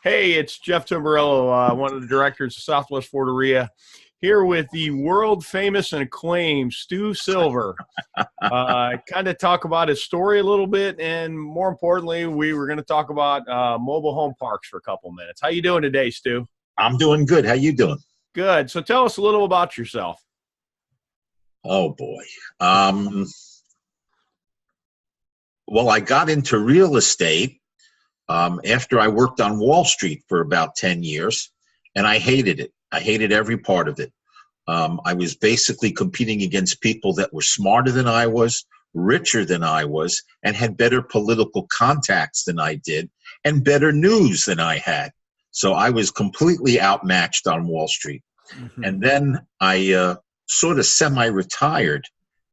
Hey, it's Jeff Timborello, one of the directors of Southwest Florida REIA, here with the world famous and acclaimed Stu Silver. Kind of talk about his story a little bit, and more importantly, we were going to talk about mobile home parks for a couple minutes. How you doing today, Stu? I'm doing good. How you doing? Good. So tell us a little about yourself. Oh boy. Well, I got into real estate after I worked on Wall Street for about 10 years, and I hated it. I hated every part of it. I was basically competing against people that were smarter than I was, richer than I was, and had better political contacts than I did, and better news than I had. So I was completely outmatched on Wall Street. And then I sort of semi-retired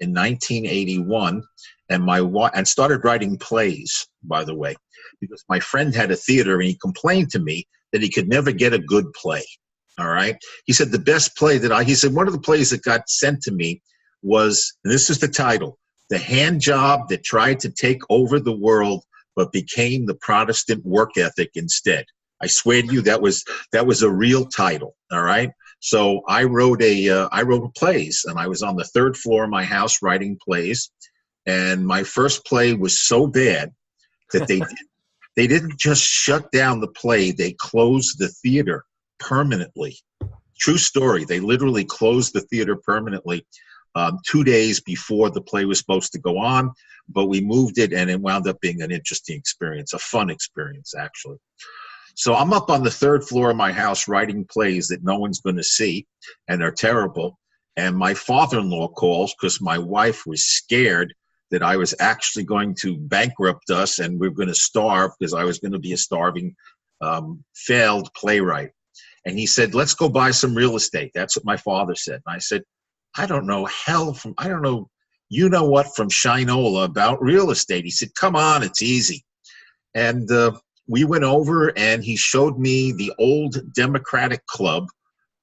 in 1981, and started writing plays, by the way, because my friend had a theater and he complained to me that he could never get a good play. All right. He said the best play he said one of the plays that got sent to me was, and this is the title, "The Hand Job That Tried to Take Over the World but Became the Protestant Work Ethic Instead." I swear to you, that was a real title. All right. So I wrote plays, and I was on the third floor of my house writing plays. And my first play was so bad that they didn't just shut down the play; they closed the theater permanently. True story. They literally closed the theater permanently 2 days before the play was supposed to go on. But we moved it, and it wound up being an interesting experience, a fun experience, actually. So I'm up on the third floor of my house writing plays that no one's going to see and are terrible. And my father-in-law calls because my wife was scared that I was actually going to bankrupt us and we're going to starve, because I was going to be a starving, failed playwright. And he said, "Let's go buy some real estate." That's what my father said. And I said, I don't know you know what, from Shinola about real estate. He said, "Come on, it's easy." And we went over, and he showed me the old Democratic Club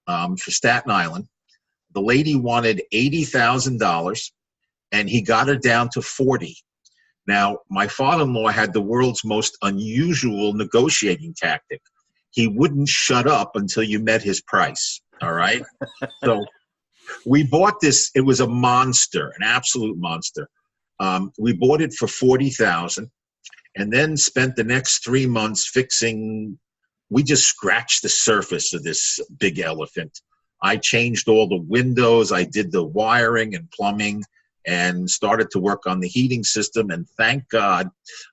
for Staten Island. The lady wanted $80,000, and he got her down to 40. Now, my father-in-law had the world's most unusual negotiating tactic. He wouldn't shut up until you met his price, all right? So we bought this. It was a monster, an absolute monster. We bought it for $40,000. And then spent the next 3 months fixing. We just scratched the surface of this big elephant. I changed all the windows. I did the wiring and plumbing and started to work on the heating system. And thank God,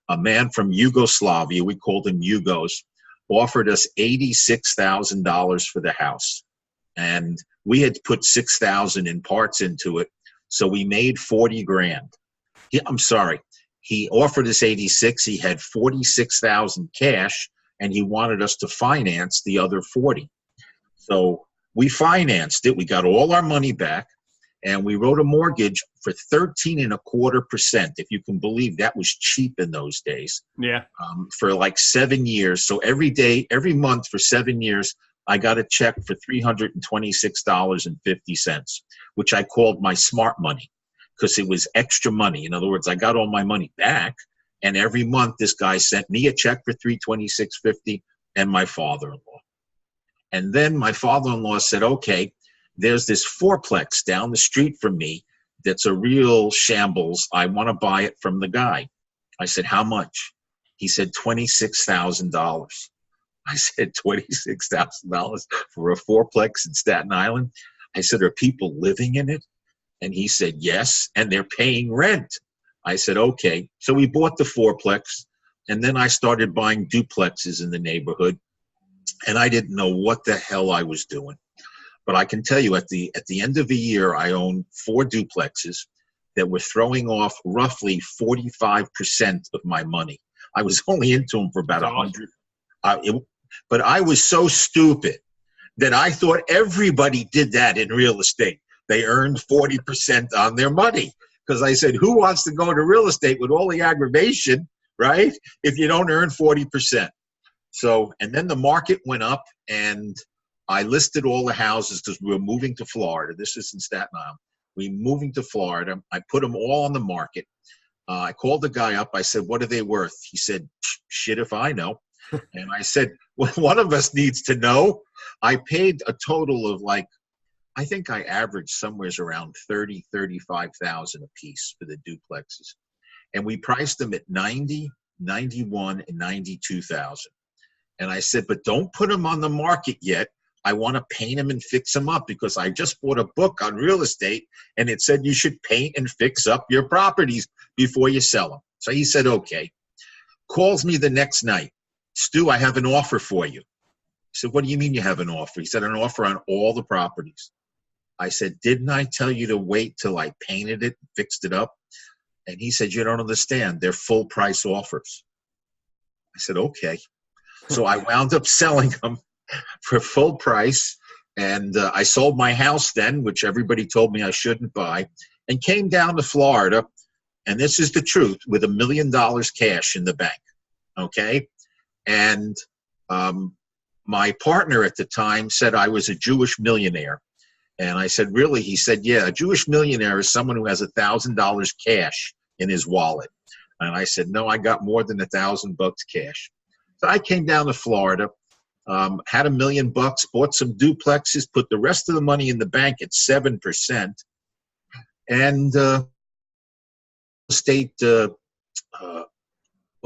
a man from Yugoslavia, we called him Yugos, offered us $86,000 for the house. And we had put $6,000 in parts into it. So we made 40 grand. I'm sorry. He offered us 86. He had 46,000 cash, and he wanted us to finance the other 40. So we financed it. We got all our money back, and we wrote a mortgage for 13.25%. If you can believe, that was cheap in those days. Yeah. For like 7 years. So every month for 7 years, I got a check for $326.50, which I called my smart money, because it was extra money. In other words, I got all my money back, and every month this guy sent me a check for $326.50, and my father-in-law. And then my father-in-law said, "Okay, there's this fourplex down the street from me that's a real shambles. I want to buy it from the guy." I said, "How much?" He said, $26,000. I said, $26,000 for a fourplex in Staten Island? I said, "Are people living in it?" And he said, "Yes, and they're paying rent." I said, "Okay." So we bought the fourplex, and then I started buying duplexes in the neighborhood, and I didn't know what the hell I was doing. But I can tell you, at the end of the year, I owned 4 duplexes that were throwing off roughly 45% of my money. I was only into them for about 100. But I was so stupid that I thought everybody did that in real estate. They earned 40% on their money, because I said, who wants to go into real estate with all the aggravation, right, if you don't earn 40%? So, and then the market went up, and I listed all the houses because we were moving to Florida. This is in Staten Island. We moving to Florida. I put them all on the market. I called the guy up. I said, "What are they worth?" He said, "Shit if I know." And I said, well, one of us needs to know. I paid a total of like, I think I averaged somewhere around 35,000 a piece for the duplexes. And we priced them at 90, 91, and 92,000. And I said, but don't put them on the market yet. I want to paint them and fix them up because I just bought a book on real estate and it said you should paint and fix up your properties before you sell them. So he said, okay. Calls me the next night. Stu, I have an offer for you. I said, what do you mean you have an offer? He said, an offer on all the properties. I said, didn't I tell you to wait till I painted it, fixed it up? And he said, you don't understand. They're full price offers. I said, okay. So I wound up selling them for full price. And I sold my house then, which everybody told me I shouldn't buy, and came down to Florida. And this is the truth, with $1 million cash in the bank. Okay. And my partner at the time said I was a Jewish millionaire. And I said, really? He said, yeah, a Jewish millionaire is someone who has $1,000 cash in his wallet. And I said, no, I got more than $1,000 cash. So I came down to Florida, had $1 million, bought some duplexes, put the rest of the money in the bank at 7%. And estate, what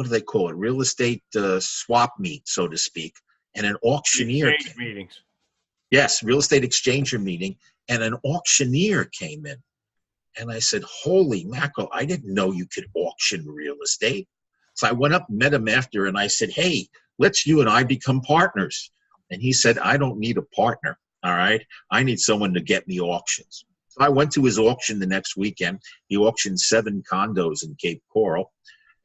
do they call it? Real estate swap meet, so to speak. And an auctioneer. Exchange meetings. Yes, real estate exchanger meeting, and an auctioneer came in. And I said, holy mackerel, I didn't know you could auction real estate. So I went up, met him after, and I said, hey, let's you and I become partners. And he said, I don't need a partner, all right? I need someone to get me auctions. So I went to his auction the next weekend. He auctioned 7 condos in Cape Coral.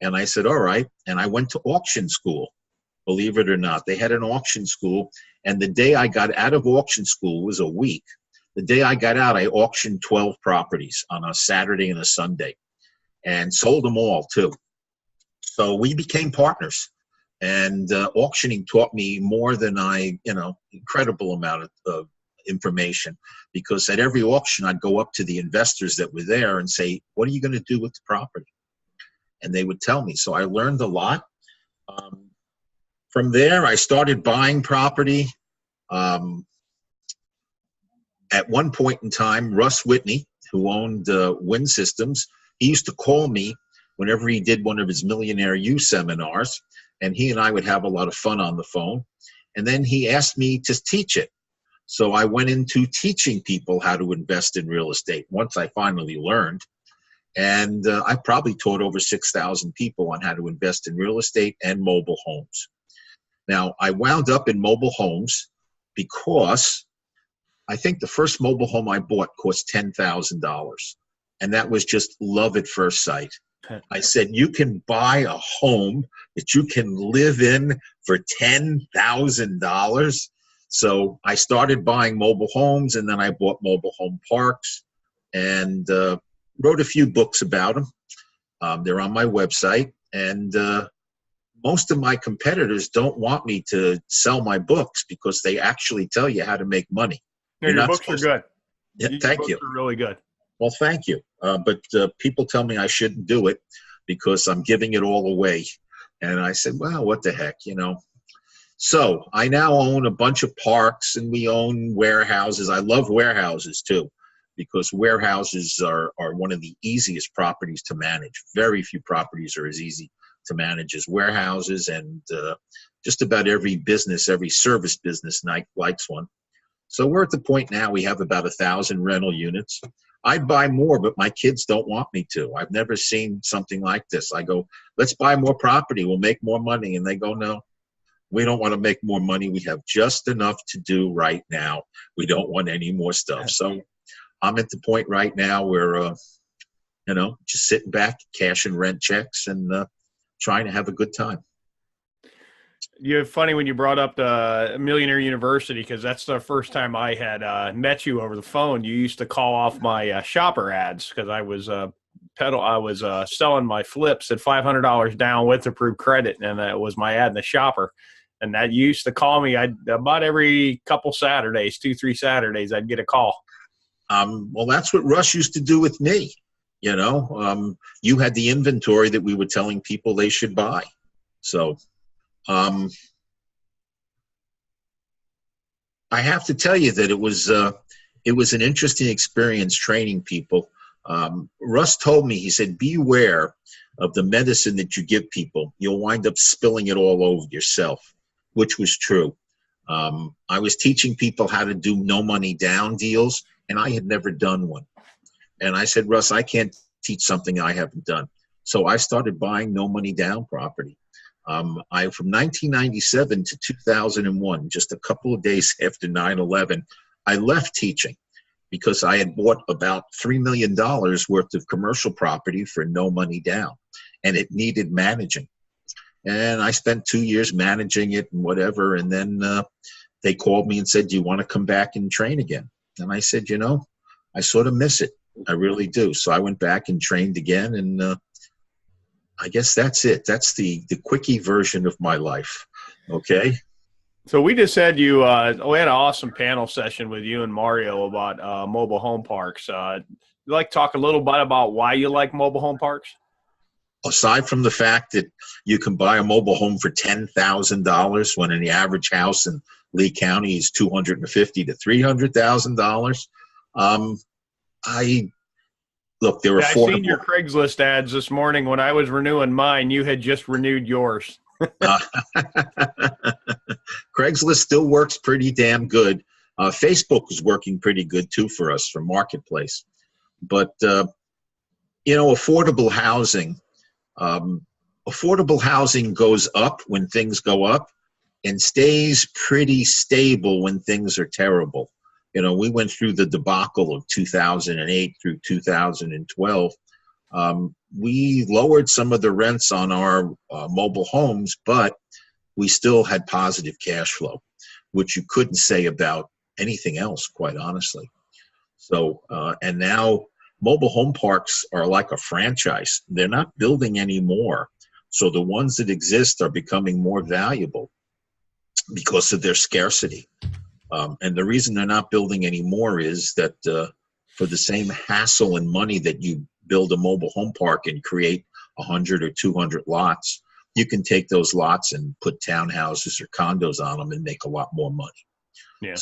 And I said, all right. And I went to auction school. Believe it or not, they had an auction school. And the day I got out of auction school was a week. The day I got out, I auctioned 12 properties on a Saturday and a Sunday and sold them all too. So we became partners. And auctioning taught me more than incredible amount of information, because at every auction, I'd go up to the investors that were there and say, what are you going to do with the property? And they would tell me. So I learned a lot. From there, I started buying property. At one point in time, Russ Whitney, who owned Wind Systems, he used to call me whenever he did one of his Millionaire U seminars, and he and I would have a lot of fun on the phone. And then he asked me to teach it. So I went into teaching people how to invest in real estate once I finally learned. And I probably taught over 6,000 people on how to invest in real estate and mobile homes. Now, I wound up in mobile homes because I think the first mobile home I bought cost $10,000. And that was just love at first sight. I said, you can buy a home that you can live in for $10,000. So I started buying mobile homes, and then I bought mobile home parks and wrote a few books about them. They're on my website. And most of my competitors don't want me to sell my books because they actually tell you how to make money. Yeah, your books are good. Yeah, thank you. Are really good. Well, thank you. But people tell me I shouldn't do it because I'm giving it all away. And I said, well, what the heck, So I now own a bunch of parks, and we own warehouses. I love warehouses too, because warehouses are one of the easiest properties to manage. Very few properties are as easy to manage as warehouses, and just about every business, every service business likes one. So we're at the point now we have about 1,000 rental units. I'd buy more, but my kids don't want me to. I've never seen something like this. I go, let's buy more property. We'll make more money. And they go, no, we don't want to make more money. We have just enough to do right now. We don't want any more stuff. So I'm at the point right now where, just sitting back, cashing rent checks, and trying to have a good time. You're funny when you brought up the Millionaire University, because that's the first time I had met you over the phone. You used to call off my shopper ads because I was selling my flips at $500 down with approved credit, and that was my ad in the shopper. And that you used to call me. About every couple Saturdays, 2-3 Saturdays, I'd get a call. Well, that's what Russ used to do with me. You had the inventory that we were telling people they should buy. So I have to tell you that it was an interesting experience training people. Russ told me, he said, beware of the medicine that you give people. You'll wind up spilling it all over yourself, which was true. I was teaching people how to do no money down deals, and I had never done one. And I said, Russ, I can't teach something I haven't done. So I started buying no money down property. From 1997 to 2001, just a couple of days after 9/11, I left teaching because I had bought about $3 million worth of commercial property for no money down, and it needed managing. And I spent 2 years managing it and whatever. And then they called me and said, do you want to come back and train again? And I said, I sort of miss it. I really do. So I went back and trained again. And I guess that's it. That's the quickie version of my life. Okay. So we just had we had an awesome panel session with you and Mario about mobile home parks. You like to talk a little bit about why you like mobile home parks? Aside from the fact that you can buy a mobile home for $10,000 when the average house in Lee County is $250,000 to $300,000, look, there were I seen your Craigslist ads this morning when I was renewing mine. You had just renewed yours. Craigslist still works pretty damn good. Facebook is working pretty good too for us for Marketplace. But affordable housing goes up when things go up and stays pretty stable when things are terrible. We went through the debacle of 2008 through 2012. We lowered some of the rents on our mobile homes, but we still had positive cash flow, which you couldn't say about anything else, quite honestly. So, and now mobile home parks are like a franchise. They're not building anymore. So the ones that exist are becoming more valuable because of their scarcity. And the reason they're not building anymore is that for the same hassle and money that you build a mobile home park and create 100 or 200 lots, you can take those lots and put townhouses or condos on them and make a lot more money. Yeah.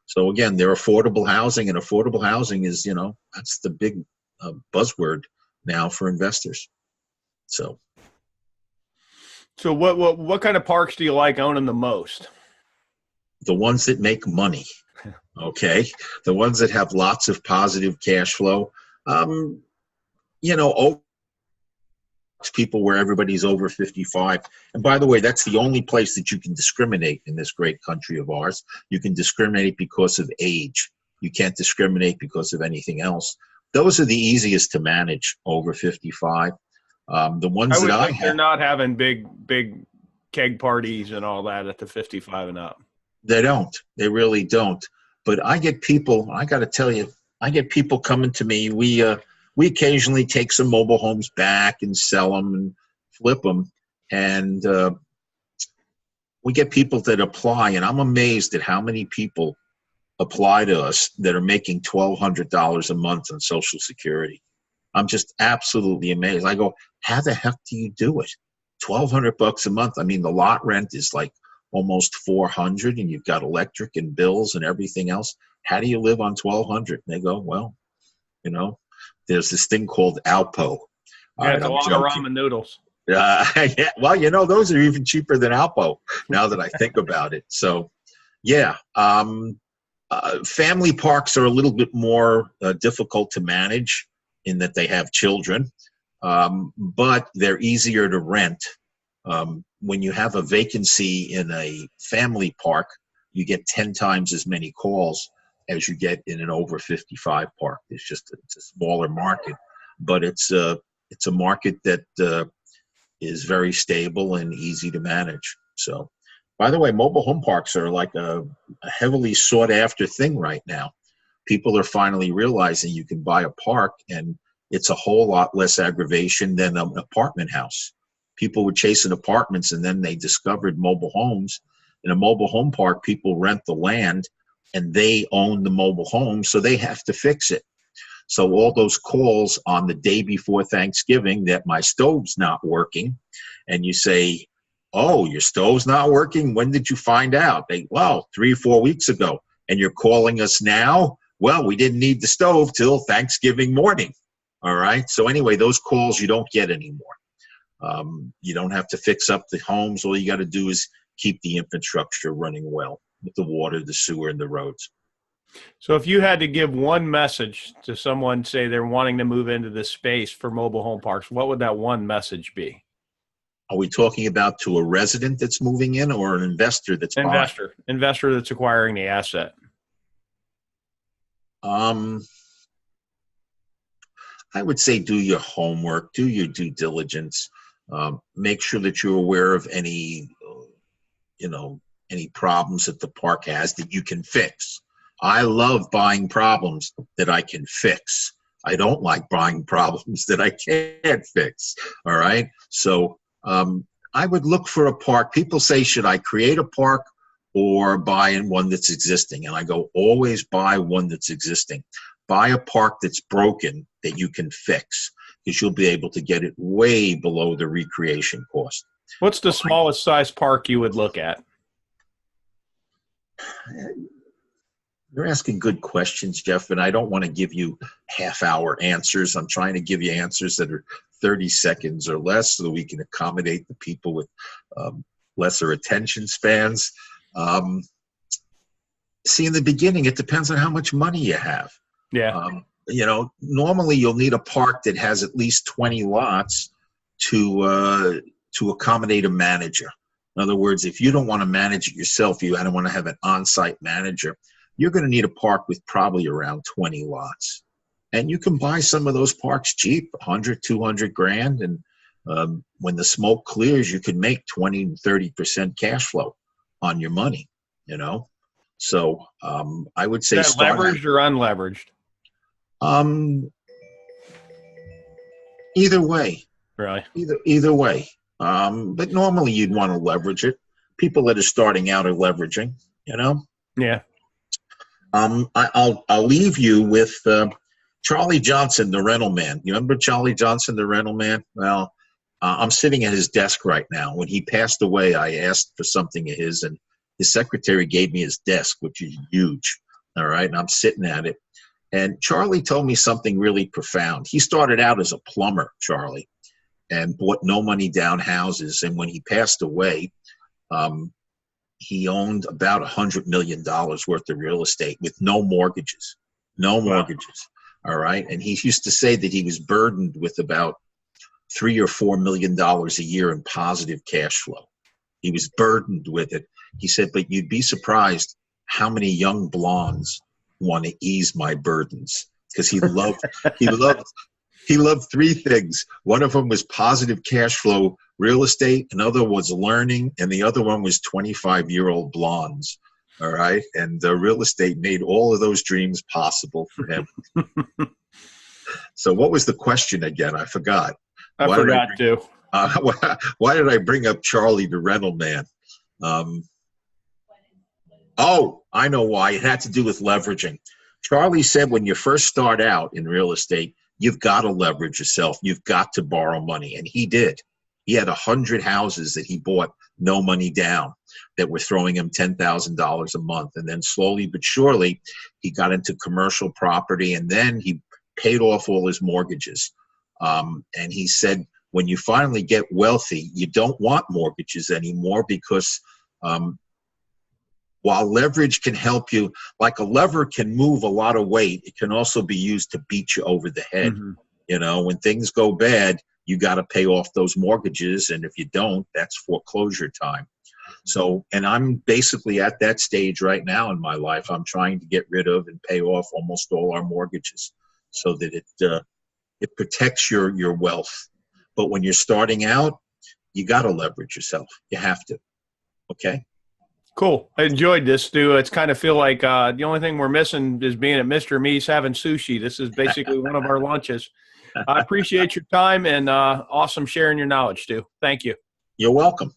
So again, they're affordable housing, and affordable housing is, that's the big buzzword now for investors. So what kind of parks do you like owning the most? The ones that make money, okay? The ones that have lots of positive cash flow. People where everybody's over 55. And by the way, that's the only place that you can discriminate in this great country of ours. You can discriminate because of age. You can't discriminate because of anything else. Those are the easiest to manage, over 55. The ones that I have, they're not having big keg parties and all that at the 55 and up. They don't. They really don't. But I get people, I got to tell you, I get people coming to me. We occasionally take some mobile homes back and sell them and flip them. And we get people that apply, and I'm amazed at how many people apply to us that are making $1,200 a month on Social Security. I'm just absolutely amazed. I go, how the heck do you do it? $1,200 a month. I mean, the lot rent is like almost $400, and you've got electric and bills and everything else. How do you live on $1,200? And they go, well, there's this thing called Alpo. Yeah, it's a lot of ramen noodles. Yeah, well, those are even cheaper than Alpo now that I think about it. So, yeah, family parks are a little bit more difficult to manage in that they have children, but they're easier to rent. When you have a vacancy in a family park, you get 10 times as many calls as you get in an over 55 park. It's a smaller market, but it's a market that is very stable and easy to manage. So, by the way, mobile home parks are like a heavily sought after thing right now. People are finally realizing you can buy a park and it's a whole lot less aggravation than an apartment house. People were chasing apartments, and then they discovered mobile homes. In a mobile home park, people rent the land and they own the mobile home, so they have to fix it. So all those calls on the day before Thanksgiving that my stove's not working, and you say, Oh, your stove's not working? When did you find out? Well, 3 or 4 weeks ago. And you're calling us now? Well, we didn't need the stove till Thanksgiving morning. All right. So anyway, those calls you don't get anymore. You don't have to fix up the homes. All you got to do is keep the infrastructure running well with the water, the sewer, and the roads. So if you had to give one message to someone, say they're wanting to move into this space for mobile home parks, what would that one message be? Are we talking about to a resident that's moving in or an investor that's buying? Investor that's acquiring the asset. I would say do your homework, do your due diligence, make sure that you're aware of any problems that the park has that you can fix. I love buying problems that I can fix. I don't like buying problems that I can't fix. All right. So I would look for a park. People say, should I create a park or buy in one that's existing? And I go, always buy one that's existing. Buy a park that's broken that you can fix, because you'll be able to get it way below the recreation cost. What's the smallest size park you would look at? You're asking good questions, Jeff, and I don't want to give you half-hour answers. I'm trying to give you answers that are 30 seconds or less so that we can accommodate the people with lesser attention spans. See, in the beginning, it depends on how much money you have. Yeah. Normally you'll need a park that has at least 20 lots to accommodate a manager. In other words, if you don't want to manage it yourself, you don't want to have an on-site manager, you're going to need a park with probably around 20 lots. And you can buy some of those parks cheap, 100, 200 grand. And when the smoke clears, you can make 20 and 30% cash flow on your money, So I would say leveraged or unleveraged? Either way. Really? Either way. But normally you'd want to leverage it. People that are starting out are leveraging, Yeah. I'll leave you with Charlie Johnson, the rental man. You remember Charlie Johnson, the rental man? Well, I'm sitting at his desk right now. When he passed away, I asked for something of his, and his secretary gave me his desk, which is huge. All right. And I'm sitting at it. And Charlie told me something really profound. He started out as a plumber, Charlie, and bought no money down houses. And when he passed away, he owned about $100 million worth of real estate with no mortgages. All right. And he used to say that he was burdened with about $3 or $4 million a year in positive cash flow. He was burdened with it. He said, but you'd be surprised how many young blondes want to ease my burdens, because he loved 3 things. One of them was positive cash flow real estate, another was learning, and the other one was 25-year-old blondes. All right. And the real estate made all of those dreams possible for him. So what was the question again? I forgot. I forgot too. Why did I bring up Charlie the rental man? Oh, I know why. It had to do with leveraging. Charlie said when you first start out in real estate, you've got to leverage yourself. You've got to borrow money. And he did. He had 100 houses that he bought no money down that were throwing him $10,000 a month. And then slowly but surely, he got into commercial property, and then he paid off all his mortgages. And he said, when you finally get wealthy, you don't want mortgages anymore, because while leverage can help you, like a lever can move a lot of weight, it can also be used to beat you over the head. Mm-hmm. When things go bad, you got to pay off those mortgages. And if you don't, that's foreclosure time. So, and I'm basically at that stage right now in my life. I'm trying to get rid of and pay off almost all our mortgages so that it protects your wealth. But when you're starting out, you got to leverage yourself. You have to. Okay. Cool. I enjoyed this, Stu. It's kind of feel like the only thing we're missing is being at Mr. Me's having sushi. This is basically one of our lunches. I appreciate your time and awesome sharing your knowledge, Stu. Thank you. You're welcome.